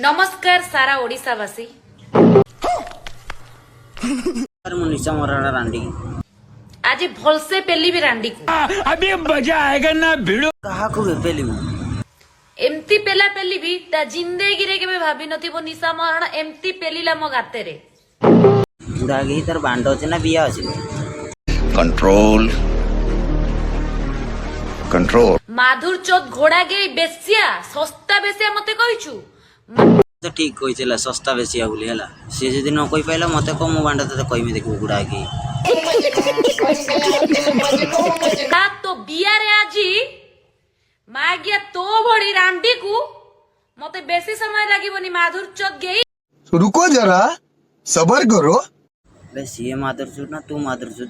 नमस्कार सारा ओडिशावासी निशा मराठा रांडी आज भलसे पेली भी रांडी को अभी मजा आएगा ना भिड़ो कहा को पेली एमती पेला पेली भी ता जिंदगी रे केबे भाबी नथिबो निशा महाराणा एमती पेलीला मो गाते रे बुढ़ा गई तार बांड अछि ना बिया अछि कंट्रोल कंट्रोल माधुर चौथ घोड़ा गे बेसिया सस्ता बेसिया मते कहिछु तो ठीक कहि चला सस्ता बेसिया बोली हला से जदी न कहि पाइला मते को मु बांड त कहिमे देखो बुढ़ा गई ता तो बिया रे आजी मागिया तो भड़ी रांडी को मते बेसी समय लागिबोनी माधुर चौथ गे रुको जरा सबर करो बे सीए मादरचोद ना तू मादरचोद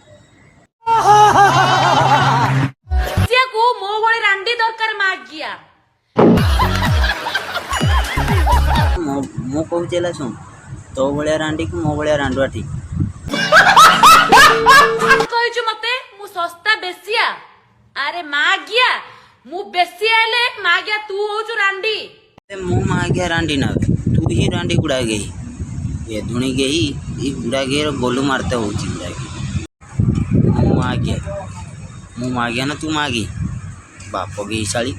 सिया को मो भड़ी रांडी दरकार मागिया मो कहू चला सुन तो बळिया रांडी को मो बळिया रांडवा ठीक कहिछु मते मु सस्ता बेसिया अरे मागिया मु बेसिया ले मागिया तू होछु रांडी मु मागिया रांडी ना तू ही रांडी गुड़ा गई ये धुनी गई ये गुड़ा गई रो गोलू मारते होची गुड़ा गई मु मागिया ना तू मागी बाप गई साली